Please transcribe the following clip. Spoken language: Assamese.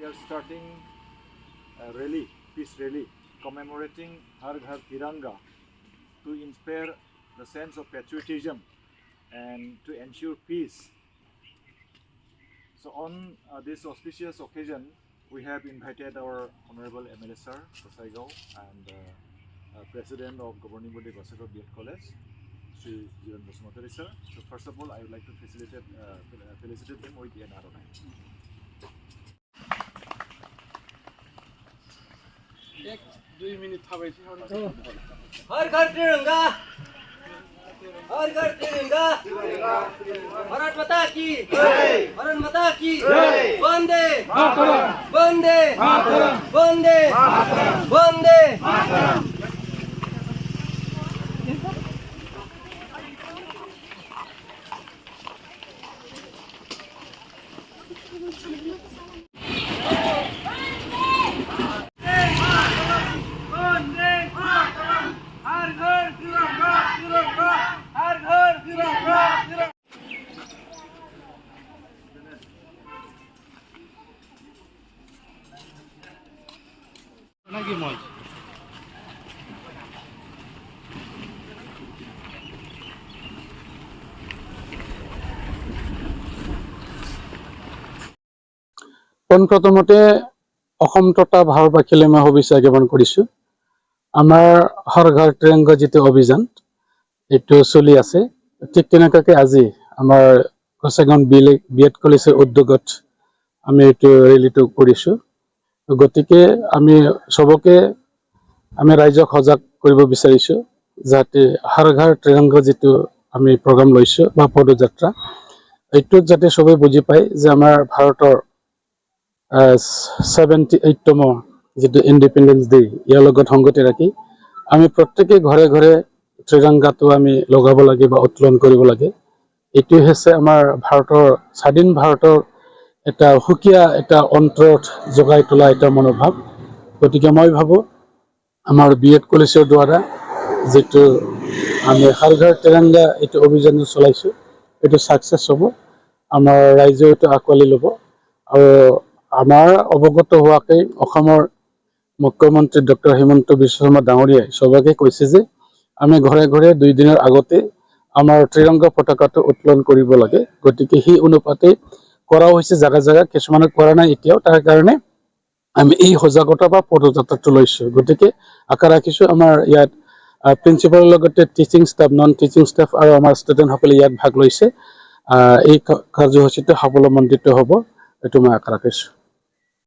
are starting a rally, peace rally, commemorating Har Ghar Tiranga to inspire the sense of patriotism and to ensure peace. So on this auspicious occasion, we have invited our Honorable MLA Sir, Gosaigao, and President of Governing Body Gosaigao B.Ed College, Sri Jiran Basumatari Sir. So first of all, I would like to felicitate them with an honor. एक 2 मिनट थाबायसै हर घर तिरंगा हर घर तिरंगा भारत माता की जय भारत माता की जय वंदे मातरम वंदे मातरम वंदे मातरम वंदे मातरम lagi moj প্ৰথমতে অসম তথা ভাৰতবাসীলৈ মই শুভেচ্ছা জ্ঞাপন কৰিছোঁ। আমাৰ হৰ ঘৰ তিৰংগা যিটো অভিযান এইটো চলি আছে, ঠিক তেনেকুৱাকৈ আজি আমাৰ গোসাইগাঁও B.Ed কলেজৰ উদ্যোগত আমি এইটো ৰেলীটো কৰিছোঁ। গতিকে আমি সবকে আমি ৰাইজক সজাগ কৰিব বিচাৰিছোঁ যাতে হৰ ঘৰ তিৰংগা যিটো আমি প্ৰগ্ৰাম লৈছোঁ বা পদযাত্ৰা, এইটোত যাতে সবেই বুজি পায় যে আমাৰ ভাৰতৰ 78তম যেটো ইন্ডিপেন্ডেন্স ডে ইয়াৰ লগত সংগতি ৰাখি আমি প্ৰত্যেককে ঘৰে ঘৰে ত্ৰিৰংগাটো আমি লগাব লাগে বা উত্তোলন কৰিব লাগে। এইটো হৈছে আমাৰ ভাৰতৰ স্বাধীন ভাৰতৰ এটা সুকীয়া এটা অন্তৰত জগাই তোলা এটা মনোভাৱ। গতিকে মই ভাবো আমাৰ B.Ed কলেজৰ দ্বাৰা যেটো আমি হৰ ঘৰ তিৰংগা এইটো অভিযান চলাইছো, এইটো সাকসেস হ'ব, আমাৰ ৰাইজে এইটো আকোৱালি ল'ব। আৰু আমাৰ অৱগত হোৱাকৈ অসমৰ মুখ্যমন্ত্ৰী ডক্টৰ হিমন্ত বিশ্ব শৰ্মা ডাঙৰীয়াই সবকে কৈছে যে আমি ঘৰে ঘৰে 2 দিনৰ আগতে আমাৰ ত্ৰিৰংগা পতাকাটো উত্তোলন কৰিব লাগে। গতিকে সেই অনুপাতে কৰা হৈছে, জাগা জাগা কিছুমানে কৰা নাই এতিয়াও, তাৰ কাৰণে আমি এই সজাগতা বা পদযাত্ৰাটো লৈছোঁ। গতিকে আশা ৰাখিছোঁ আমাৰ ইয়াত প্ৰিন্সিপালৰ লগতে teaching staff, non teaching staff আৰু আমাৰ ষ্টুডেণ্টসকলে ইয়াত ভাগ লৈছে। এই কাৰ্যসূচীটো সাফল্যমণ্ডিত হ'ব, এইটো মই আশা ৰাখিছোঁ।